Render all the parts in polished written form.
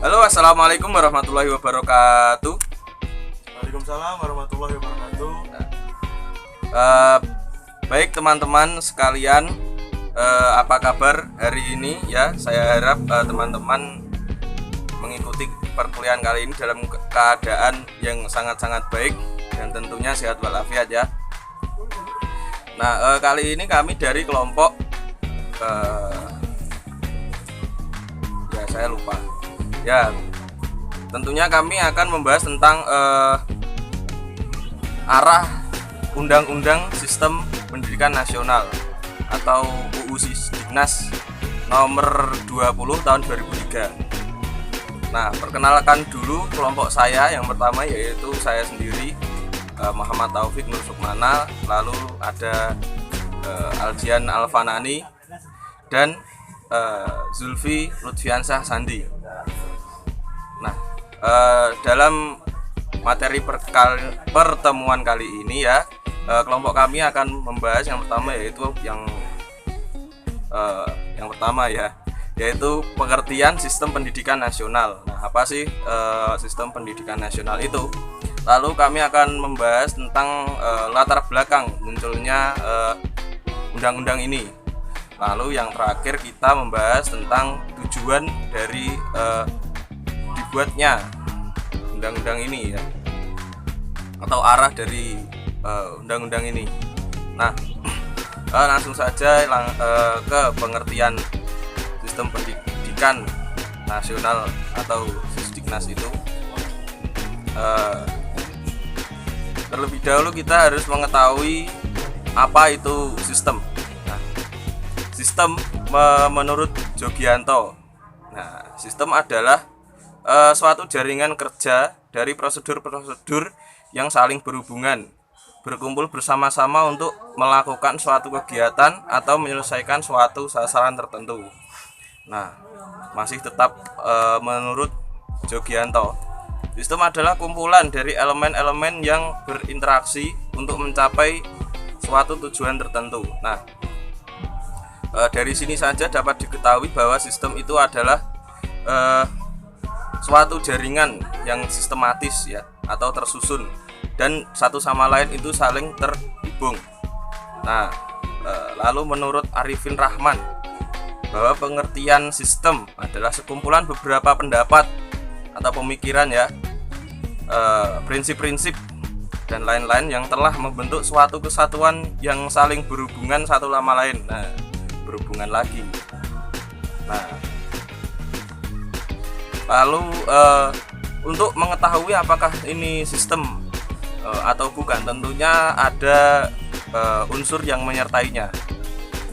Halo, assalamualaikum warahmatullahi wabarakatuh. Waalaikumsalam warahmatullahi wabarakatuh. Baik teman-teman sekalian, apa kabar hari ini ya? Saya harap teman-teman mengikuti perkuliahan kali ini dalam keadaan yang sangat-sangat baik dan tentunya sehat walafiat ya. Nah, kali ini kami dari kelompok ya saya lupa. Ya, tentunya kami akan membahas tentang arah Undang-Undang Sistem Pendidikan Nasional atau UU Sisdiknas nomor 20 tahun 2003. Nah, perkenalkan dulu kelompok saya. Yang pertama yaitu saya sendiri, Muhammad Taufik Nur Sukmana, lalu ada Aljian Alfanani dan Zulfi Lutfiansah Sandi. Nah, dalam materi pertemuan kali ini ya, kelompok kami akan membahas yang pertama yaitu yang pertama ya, yaitu pengertian sistem pendidikan nasional. Nah, apa sih sistem pendidikan nasional itu? Lalu kami akan membahas tentang latar belakang munculnya undang-undang ini. Lalu yang terakhir kita membahas tentang tujuan dari dibuatnya undang-undang ini ya, atau arah dari undang-undang ini. Nah, langsung saja ke pengertian sistem pendidikan nasional atau Sisdiknas itu. Terlebih dahulu kita harus mengetahui apa itu sistem. Nah, sistem menurut Jogianto, nah, sistem adalah suatu jaringan kerja dari prosedur-prosedur yang saling berhubungan, berkumpul bersama-sama untuk melakukan suatu kegiatan atau menyelesaikan suatu sasaran tertentu. Nah, masih tetap menurut Jogianto, sistem adalah kumpulan dari elemen-elemen yang berinteraksi untuk mencapai suatu tujuan tertentu. Nah, dari sini saja dapat diketahui bahwa sistem itu adalah suatu jaringan yang sistematis ya, atau tersusun dan satu sama lain itu saling terhubung. Nah, lalu menurut Arifin Rahman bahwa pengertian sistem adalah sekumpulan beberapa pendapat atau pemikiran ya, prinsip-prinsip dan lain-lain yang telah membentuk suatu kesatuan yang saling berhubungan satu sama lain. Nah, berhubungan lagi. Nah, lalu untuk mengetahui apakah ini sistem atau bukan, tentunya ada unsur yang menyertainya.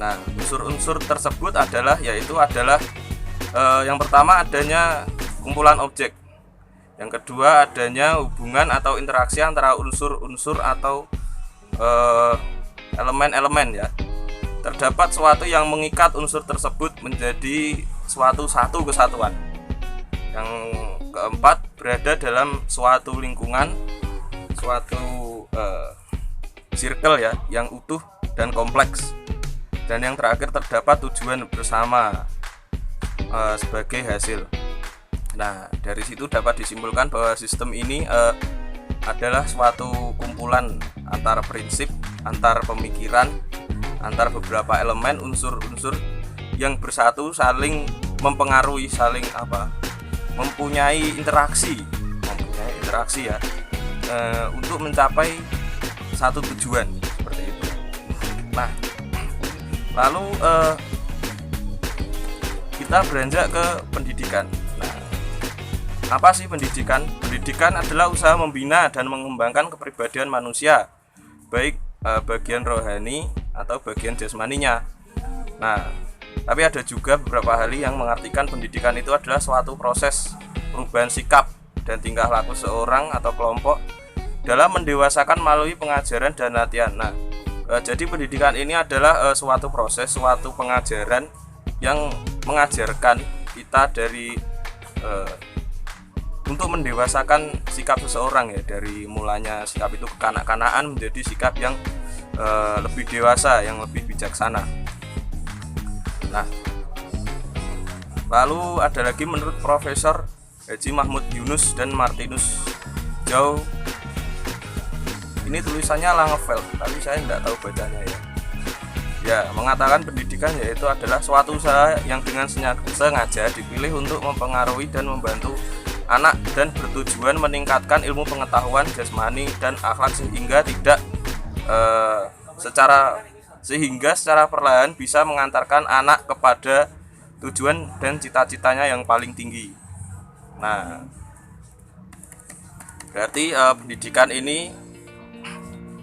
Nah, unsur-unsur tersebut yaitu adalah yang pertama adanya kumpulan objek, yang kedua adanya hubungan atau interaksi antara unsur-unsur atau elemen-elemen ya. Terdapat suatu yang mengikat unsur tersebut menjadi satu kesatuan. Yang keempat, berada dalam suatu lingkungan, suatu circle ya, yang utuh dan kompleks. Dan yang terakhir, terdapat tujuan bersama sebagai hasil. Nah, dari situ dapat disimpulkan bahwa sistem ini adalah suatu kumpulan antar prinsip, antar pemikiran, antar beberapa elemen, unsur-unsur yang bersatu, saling mempengaruhi, saling mempunyai interaksi ya, untuk mencapai satu tujuan seperti itu. Nah, lalu kita beranjak ke pendidikan. Nah, apa sih pendidikan? Pendidikan adalah usaha membina dan mengembangkan kepribadian manusia, baik bagian rohani atau bagian jasmaninya. Nah, tapi ada juga beberapa hal yang mengartikan pendidikan itu adalah suatu proses perubahan sikap dan tingkah laku seorang atau kelompok dalam mendewasakan melalui pengajaran dan latihan. Nah, jadi pendidikan ini adalah suatu proses, suatu pengajaran yang mengajarkan kita untuk mendewasakan sikap seseorang ya, dari mulanya sikap itu kekanak-kanakan menjadi sikap yang lebih dewasa, yang lebih bijaksana. Nah, Lalu ada lagi menurut Profesor Haji Mahmud Yunus dan Martinus Jauh. Ini tulisannya Langevel, tapi saya tidak tahu bacanya ya. Ya, mengatakan pendidikan yaitu adalah suatu usaha yang dengan sengaja dipilih untuk mempengaruhi dan membantu anak dan bertujuan meningkatkan ilmu pengetahuan jasmani dan akhlak sehingga secara perlahan bisa mengantarkan anak kepada tujuan dan cita-citanya yang paling tinggi. Nah, berarti pendidikan ini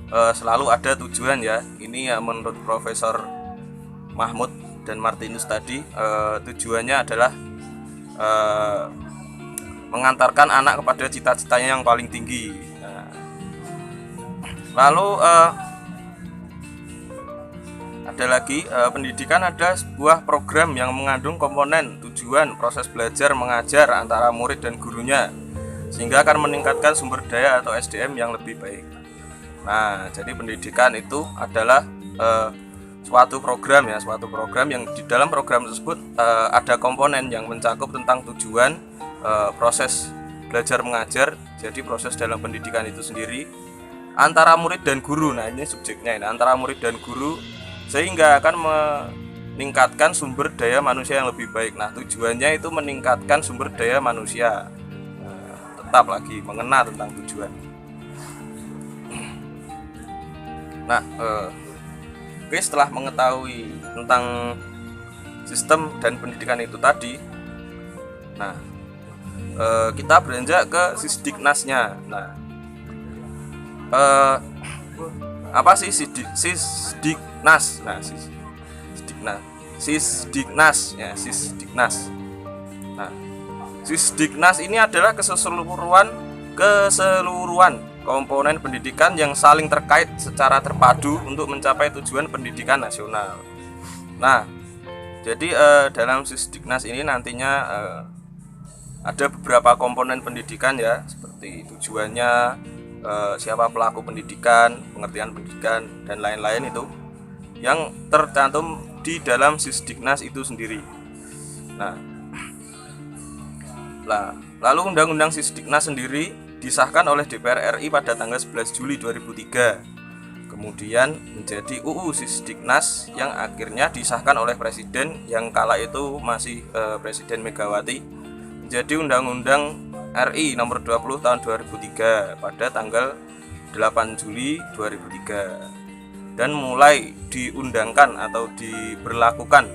selalu ada tujuan ya. Ini ya menurut Profesor Mahmud dan Martinus tadi, tujuannya adalah mengantarkan anak kepada cita-citanya yang paling tinggi. Nah, lalu ada lagi pendidikan ada sebuah program yang mengandung komponen tujuan proses belajar mengajar antara murid dan gurunya, sehingga akan meningkatkan sumber daya atau SDM yang lebih baik. Nah, jadi pendidikan itu adalah suatu program yang di dalam program tersebut ada komponen yang mencakup tentang tujuan, proses belajar mengajar, jadi proses dalam pendidikan itu sendiri, antara murid dan guru. Nah, ini subjeknya ini, antara murid dan guru, sehingga akan meningkatkan sumber daya manusia yang lebih baik. Nah, tujuannya itu meningkatkan sumber daya manusia. Tetap lagi mengena tentang tujuan. Nah, setelah mengetahui tentang sistem dan pendidikan itu tadi, nah kita beranjak ke Sisdiknasnya. Nah, apa sih Sisdiknas? Nah, Sisdiknas. Nah, Sisdiknas ini adalah keseluruhan komponen pendidikan yang saling terkait secara terpadu untuk mencapai tujuan pendidikan nasional. Nah, jadi dalam Sisdiknas ini nantinya ada beberapa komponen pendidikan ya, seperti tujuannya, siapa pelaku pendidikan, pengertian pendidikan, dan lain-lain itu yang tercantum di dalam Sisdiknas itu sendiri. Nah, lalu Undang-Undang Sisdiknas sendiri disahkan oleh DPR RI pada tanggal 11 Juli 2003. Kemudian menjadi UU Sisdiknas yang akhirnya disahkan oleh Presiden yang kala itu masih Presiden Megawati, menjadi Undang-Undang RI nomor 20 tahun 2003 pada tanggal 8 Juli 2003 dan mulai diundangkan atau diberlakukan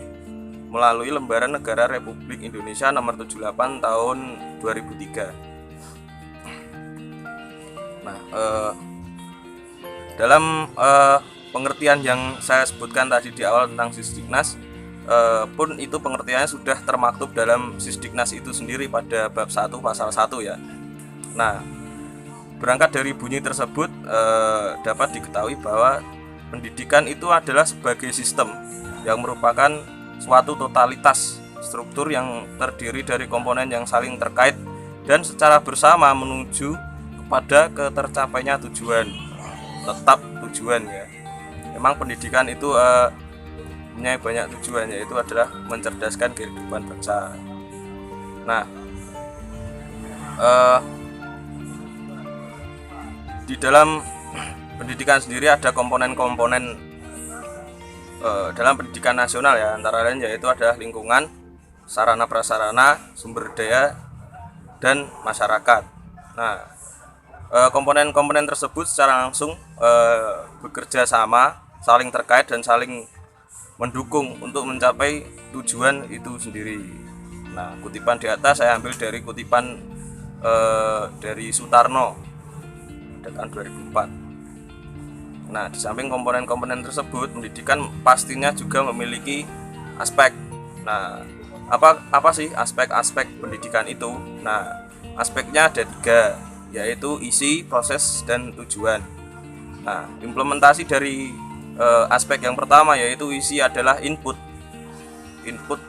melalui Lembaran Negara Republik Indonesia nomor 78 tahun 2003. Nah, dalam pengertian yang saya sebutkan tadi di awal tentang Sisdiknas, pun itu pengertiannya sudah termaktub dalam Sisdiknas itu sendiri pada bab 1 pasal 1 ya. Nah, berangkat dari bunyi tersebut dapat diketahui bahwa pendidikan itu adalah sebagai sistem yang merupakan suatu totalitas struktur yang terdiri dari komponen yang saling terkait dan secara bersama menuju pada ketercapainya tujuan. Tetap tujuan ya. Memang pendidikan itu punya banyak tujuan, yaitu adalah mencerdaskan kehidupan bangsa. Nah, di dalam pendidikan sendiri ada komponen-komponen dalam pendidikan nasional ya, antara lain yaitu adalah lingkungan, sarana prasarana, sumber daya, dan masyarakat. Nah, komponen-komponen tersebut secara langsung bekerja sama, saling terkait dan saling mendukung untuk mencapai tujuan itu sendiri. Nah, kutipan di atas saya ambil dari kutipan dari Sutarno tahun 2004. Nah, di samping komponen-komponen tersebut, pendidikan pastinya juga memiliki aspek. Nah, apa sih aspek-aspek pendidikan itu? Nah, aspeknya ada 3, yaitu isi, proses, dan tujuan. Nah, implementasi dari aspek yang pertama yaitu isi adalah input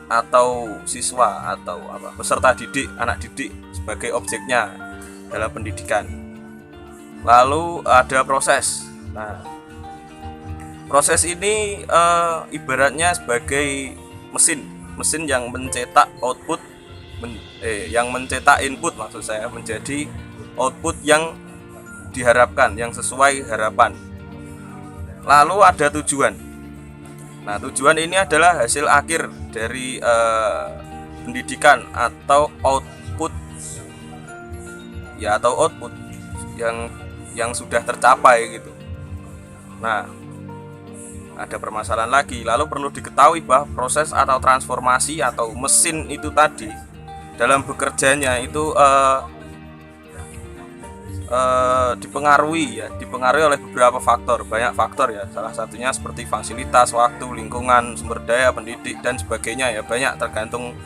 atau siswa atau peserta didik, anak didik sebagai objeknya dalam pendidikan. Lalu ada proses. Nah, proses ini ibaratnya sebagai mesin mesin yang mencetak yang mencetak input maksud saya menjadi output yang diharapkan, yang sesuai harapan. Lalu ada tujuan. Nah, tujuan ini adalah hasil akhir dari pendidikan atau output yang sudah tercapai gitu. Nah, ada permasalahan lagi. Lalu perlu diketahui bahwa proses atau transformasi atau mesin itu tadi dalam bekerjanya itu dipengaruhi oleh beberapa faktor, banyak faktor ya. Salah satunya seperti fasilitas, waktu, lingkungan, sumber daya, pendidik dan sebagainya ya. Banyak tergantung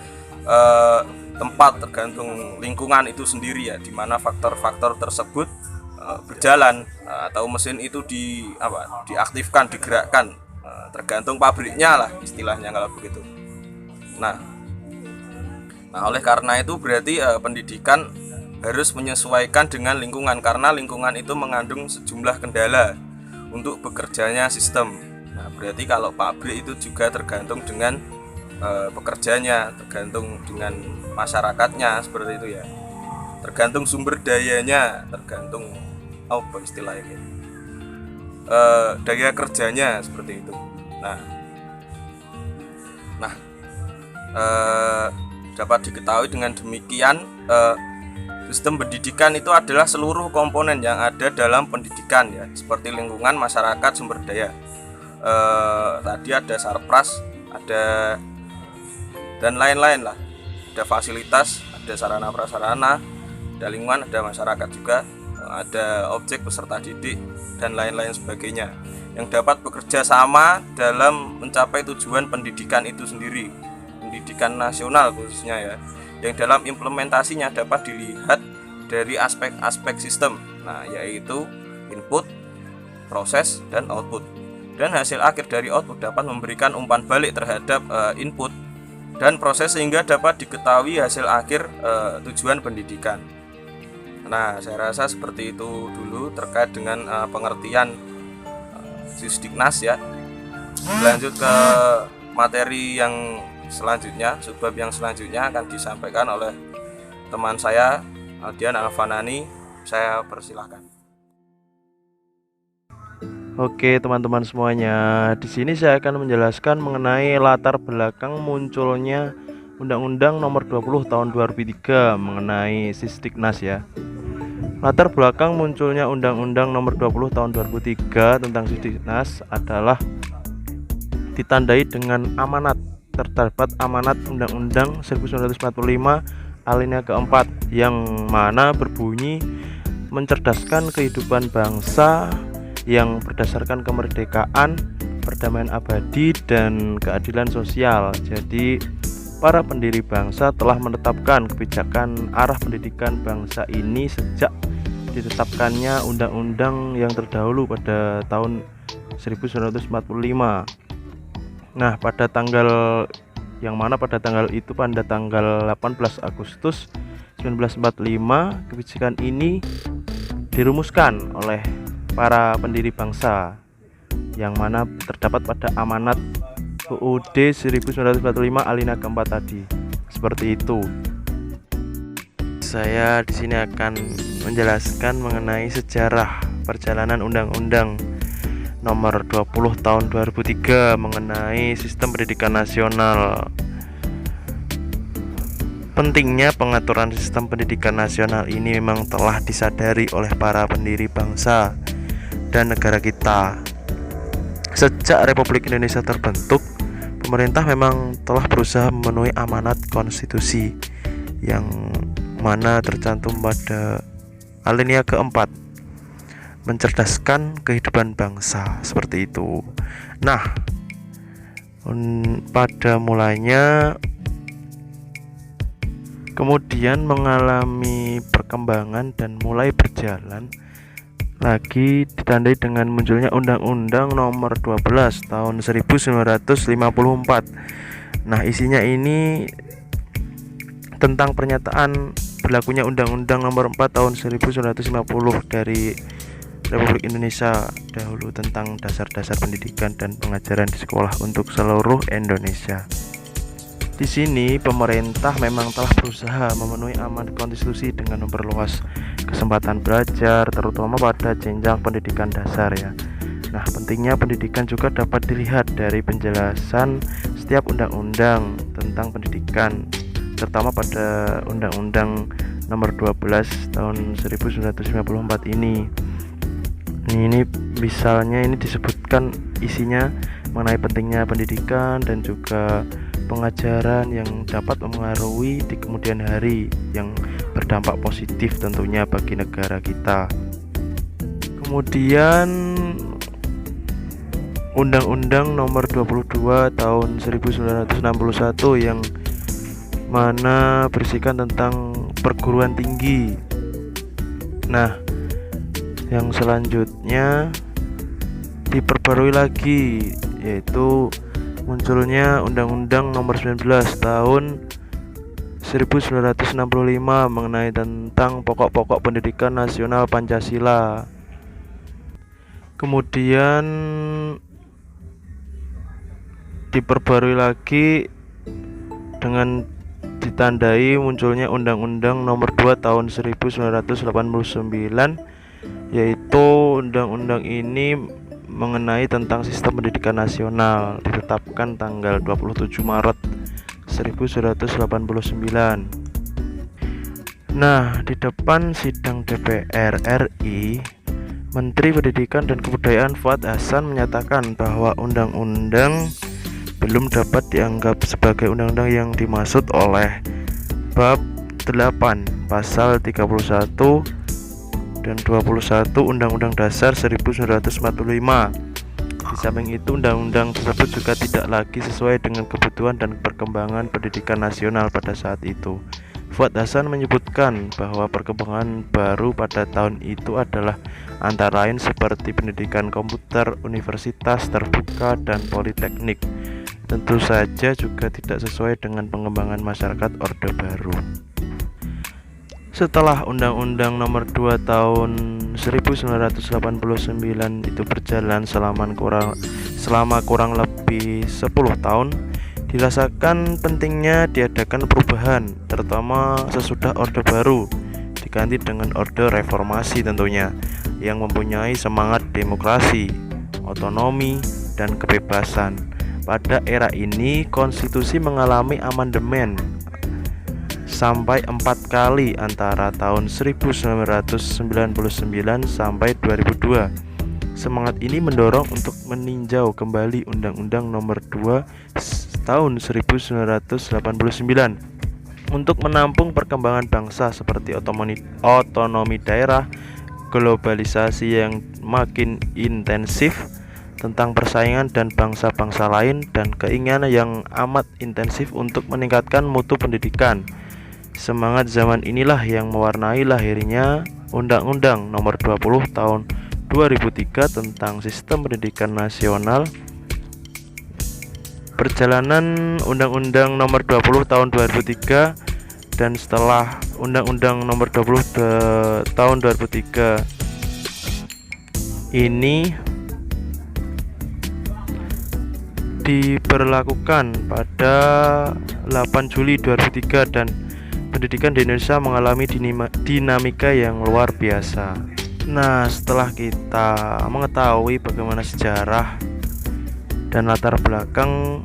tempat, tergantung lingkungan itu sendiri ya, di mana faktor-faktor tersebut berjalan atau mesin itu diaktifkan, digerakkan, tergantung pabriknya lah istilahnya kalau begitu. Nah, oleh karena itu berarti pendidikan harus menyesuaikan dengan lingkungan, karena lingkungan itu mengandung sejumlah kendala untuk bekerjanya sistem. Nah, berarti kalau pabrik itu juga tergantung dengan pekerjanya, tergantung dengan masyarakatnya seperti itu ya, tergantung sumber dayanya, tergantung apa istilahnya daya kerjanya seperti itu. Nah, dapat diketahui dengan demikian sistem pendidikan itu adalah seluruh komponen yang ada dalam pendidikan ya, seperti lingkungan, masyarakat, sumber daya. Tadi ada sarpras, ada dan lain-lain lah. Ada fasilitas, ada sarana prasarana, ada lingkungan, ada masyarakat juga, ada objek peserta didik dan lain-lain sebagainya yang dapat bekerja sama dalam mencapai tujuan pendidikan itu sendiri, pendidikan nasional khususnya ya, yang dalam implementasinya dapat dilihat dari aspek-aspek sistem, yaitu input, proses, dan output. Dan hasil akhir dari output dapat memberikan umpan balik terhadap input dan proses sehingga dapat diketahui hasil akhir tujuan pendidikan. Nah, saya rasa seperti itu dulu terkait dengan pengertian Sisdiknas ya. Lanjut ke materi yang selanjutnya, subbab yang selanjutnya akan disampaikan oleh teman saya Aldian Alfanani. Saya persilahkan. Oke teman-teman semuanya, di sini saya akan menjelaskan mengenai latar belakang munculnya Undang-Undang Nomor 20 Tahun 2003 mengenai Sisdiknas ya. Latar belakang munculnya Undang-Undang Nomor 20 Tahun 2003 tentang Sisdiknas adalah ditandai dengan amanat. Terdapat amanat Undang-Undang 1945 alinea keempat yang mana berbunyi mencerdaskan kehidupan bangsa yang berdasarkan kemerdekaan, perdamaian abadi, dan keadilan sosial. Jadi para pendiri bangsa telah menetapkan kebijakan arah pendidikan bangsa ini sejak ditetapkannya undang-undang yang terdahulu pada tahun 1945. Nah, pada tanggal itu pada tanggal 18 Agustus 1945 kebijakan ini dirumuskan oleh para pendiri bangsa yang mana terdapat pada amanat UUD 1945 alinea keempat tadi. Seperti itu. Saya di sini akan menjelaskan mengenai sejarah perjalanan Undang-Undang Nomor 20 Tahun 2003 mengenai Sistem Pendidikan Nasional. Pentingnya pengaturan sistem pendidikan nasional ini memang telah disadari oleh para pendiri bangsa dan negara kita. Sejak Republik Indonesia terbentuk, pemerintah memang telah berusaha memenuhi amanat konstitusi yang mana tercantum pada alinea keempat, mencerdaskan kehidupan bangsa, seperti itu. Nah, pada mulanya kemudian mengalami perkembangan dan mulai berjalan lagi ditandai dengan munculnya Undang-Undang Nomor 12 Tahun 1954. Nah, isinya ini tentang pernyataan berlakunya Undang-Undang Nomor 4 Tahun 1950 dari Republik Indonesia dahulu tentang dasar-dasar pendidikan dan pengajaran di sekolah untuk seluruh Indonesia. Di sini pemerintah memang telah berusaha memenuhi amanat konstitusi dengan memperluas kesempatan belajar, terutama pada jenjang pendidikan dasar ya. Nah, pentingnya pendidikan juga dapat dilihat dari penjelasan setiap undang-undang tentang pendidikan, terutama pada Undang-Undang Nomor 12 Tahun 1954 ini. Ini misalnya ini disebutkan isinya mengenai pentingnya pendidikan dan juga pengajaran yang dapat mempengaruhi di kemudian hari yang berdampak positif tentunya bagi negara kita. Kemudian Undang-Undang Nomor 22 Tahun 1961 yang mana berisikan tentang perguruan tinggi. Nah, yang selanjutnya diperbarui lagi, yaitu munculnya Undang-Undang Nomor 19 Tahun 1965 mengenai tentang pokok-pokok pendidikan nasional Pancasila. Kemudian diperbarui lagi dengan ditandai munculnya Undang-Undang Nomor 2 Tahun 1989, yaitu undang-undang ini mengenai tentang sistem pendidikan nasional, ditetapkan tanggal 27 Maret 1989. Nah, di depan sidang DPR RI, Menteri Pendidikan dan Kebudayaan Fuad Hasan menyatakan bahwa undang-undang belum dapat dianggap sebagai undang-undang yang dimaksud oleh bab 8 pasal 31 dan 21 Undang-Undang Dasar 1945. Di samping itu, undang-undang tersebut juga tidak lagi sesuai dengan kebutuhan dan perkembangan pendidikan nasional pada saat itu. Fuad Hasan menyebutkan bahwa perkembangan baru pada tahun itu adalah antara lain seperti pendidikan komputer, universitas terbuka, dan politeknik. Tentu saja juga tidak sesuai dengan pengembangan masyarakat Orde Baru. Setelah Undang-Undang Nomor 2 Tahun 1989 itu berjalan selama kurang lebih 10 tahun, dirasakan pentingnya diadakan perubahan, terutama sesudah Orde Baru diganti dengan Orde Reformasi tentunya, yang mempunyai semangat demokrasi, otonomi, dan kebebasan. Pada era ini, konstitusi mengalami amandemen sampai 4 kali antara tahun 1999 sampai 2002. Semangat ini mendorong untuk meninjau kembali Undang-Undang Nomor 2 Tahun 1989 untuk menampung perkembangan bangsa seperti otonomi daerah, globalisasi yang makin intensif, tentang persaingan dan bangsa-bangsa lain, dan keinginan yang amat intensif untuk meningkatkan mutu pendidikan. Semangat zaman inilah yang mewarnai lahirnya Undang-Undang Nomor 20 Tahun 2003 tentang Sistem Pendidikan Nasional. Perjalanan Undang-Undang Nomor 20 Tahun 2003 dan setelah Undang-Undang Nomor 20 Tahun 2003 ini diberlakukan pada 8 Juli 2003 dan pendidikan di Indonesia mengalami dinamika yang luar biasa. Nah, setelah kita mengetahui bagaimana sejarah dan latar belakang,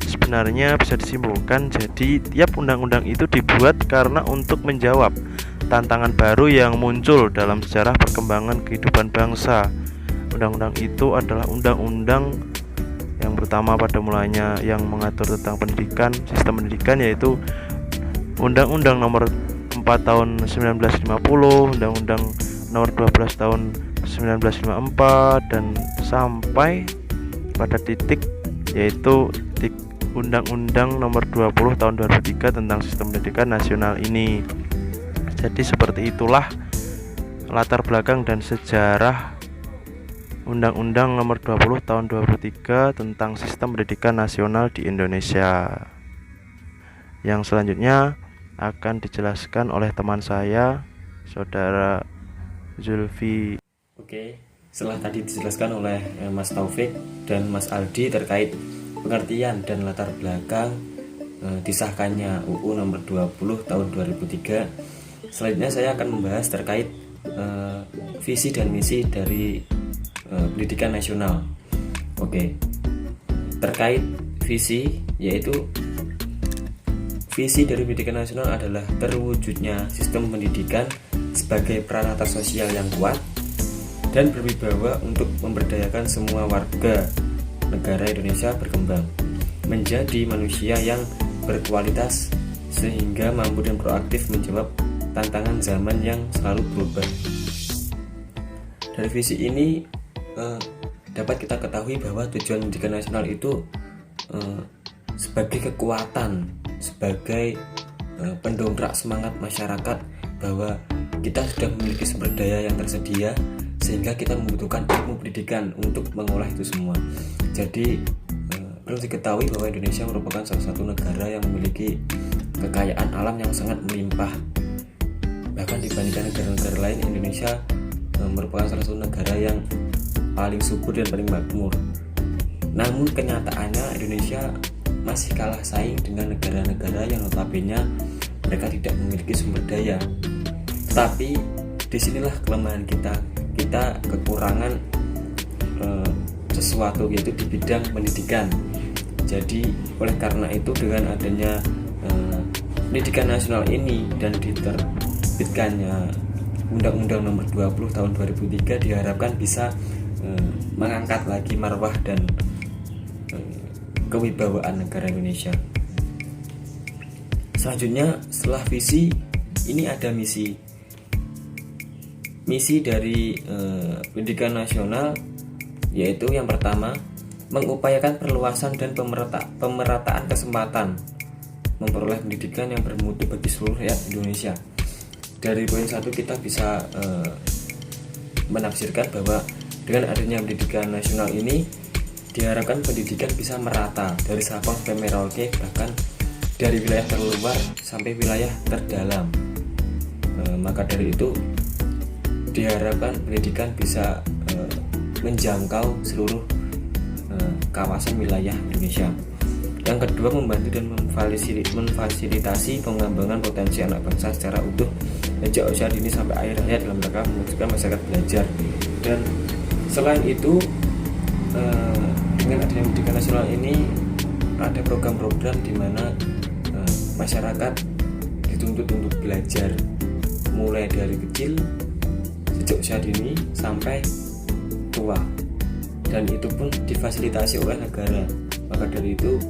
sebenarnya bisa disimpulkan jadi tiap undang-undang itu dibuat karena untuk menjawab tantangan baru yang muncul dalam sejarah perkembangan kehidupan bangsa. Undang-undang itu adalah undang-undang yang pertama pada mulanya yang mengatur tentang pendidikan, sistem pendidikan, yaitu Undang-Undang Nomor 4 Tahun 1950, Undang-Undang Nomor 12 Tahun 1954, dan sampai pada titik yaitu Undang-Undang Nomor 20 Tahun 2003 tentang Sistem Pendidikan Nasional ini. Jadi seperti itulah latar belakang dan sejarah Undang-Undang Nomor 20 Tahun 2003 tentang Sistem Pendidikan Nasional di Indonesia. Yang selanjutnya akan dijelaskan oleh teman saya, Saudara Zulfi. Oke, setelah tadi dijelaskan oleh Mas Taufik dan Mas Aldi terkait pengertian dan latar belakang disahkannya UU nomor 20 tahun 2003. Selanjutnya saya akan membahas terkait visi dan misi dari pendidikan nasional. Oke. Terkait visi, yaitu visi dari pendidikan nasional adalah terwujudnya sistem pendidikan sebagai peranata sosial yang kuat dan berwibawa untuk memberdayakan semua warga negara Indonesia berkembang menjadi manusia yang berkualitas sehingga mampu dan proaktif menjawab tantangan zaman yang selalu berubah. Dari visi ini dapat kita ketahui bahwa tujuan pendidikan nasional itu sebagai kekuatan, sebagai pendongkrak semangat masyarakat bahwa kita sudah memiliki sumber daya yang tersedia sehingga kita membutuhkan ilmu pendidikan untuk mengolah itu semua. Jadi perlu diketahui bahwa Indonesia merupakan salah satu negara yang memiliki kekayaan alam yang sangat melimpah. Bahkan dibandingkan negara-negara lain, Indonesia merupakan salah satu negara yang paling subur dan paling makmur. Namun kenyataannya Indonesia masih kalah saing dengan negara-negara yang notabene mereka tidak memiliki sumber daya. Tetapi disinilah kelemahan kita kekurangan sesuatu, yaitu di bidang pendidikan. Jadi oleh karena itu dengan adanya pendidikan nasional ini dan diterbitkannya Undang-Undang nomor 20 tahun 2003 diharapkan bisa mengangkat lagi marwah dan kewibawaan negara Indonesia. Selanjutnya setelah visi ini ada misi. Misi dari pendidikan nasional yaitu yang pertama, mengupayakan perluasan dan pemerataan kesempatan memperoleh pendidikan yang bermutu bagi seluruh rakyat Indonesia. Dari poin 1 kita bisa menafsirkan bahwa dengan adanya pendidikan nasional ini diharapkan pendidikan bisa merata dari Sabang sampai Merauke, bahkan dari wilayah terluar sampai wilayah terdalam. Maka dari itu diharapkan pendidikan bisa menjangkau seluruh kawasan wilayah Indonesia. Yang kedua, membantu dan memfasilitasi pengembangan potensi anak bangsa secara utuh sejak usia dini sampai akhir hayat dalam rangka mewujudkan masyarakat belajar. Dan selain itu dengan adanya pendidikan nasional ini ada program-program di mana masyarakat dituntut untuk belajar mulai dari kecil sejak usia dini sampai tua, dan itu pun difasilitasi oleh negara. Maka dari itu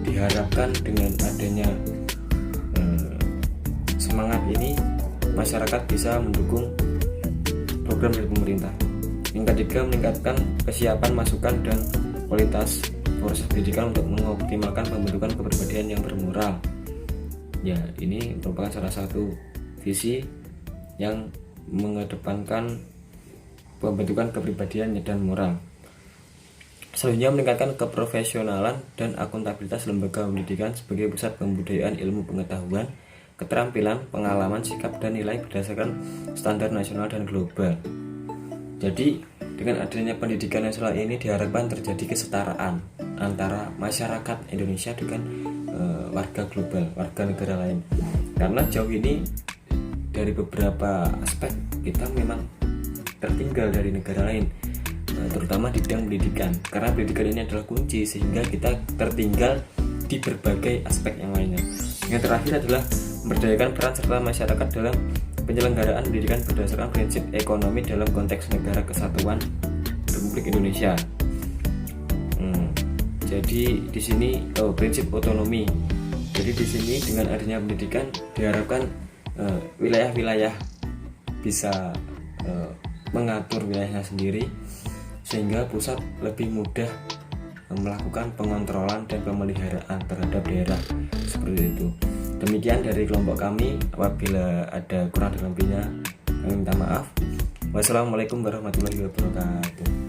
diharapkan dengan adanya semangat ini masyarakat bisa mendukung program dari pemerintah. Yang ketiga, meningkatkan kesiapan masukan dan kualitas proses pendidikan untuk mengoptimalkan pembentukan kepribadian yang bermoral. Ya, ini merupakan salah satu visi yang mengedepankan pembentukan kepribadian dan moral. Selanjutnya, meningkatkan keprofesionalan dan akuntabilitas lembaga pendidikan sebagai pusat pembudayaan ilmu pengetahuan, keterampilan, pengalaman, sikap, dan nilai berdasarkan standar nasional dan global. Jadi, dengan adanya pendidikan nasional ini diharapkan terjadi kesetaraan antara masyarakat Indonesia dengan warga global, warga negara lain. Karena jauh ini dari beberapa aspek kita memang tertinggal dari negara lain, terutama di bidang pendidikan. Karena pendidikan ini adalah kunci sehingga kita tertinggal di berbagai aspek yang lainnya. Yang terakhir adalah memberdayakan peran serta masyarakat dalam penyelenggaraan pendidikan berdasarkan prinsip ekonomi dalam konteks negara kesatuan Republik Indonesia. Jadi di sini prinsip otonomi. Jadi di sini dengan adanya pendidikan diharapkan wilayah-wilayah bisa mengatur wilayahnya sendiri sehingga pusat lebih mudah melakukan pengontrolan dan pemeliharaan terhadap daerah seperti itu. Demikian dari kelompok kami. Apabila ada kurang dan lebihnya kami minta maaf. Wassalamualaikum warahmatullahi wabarakatuh.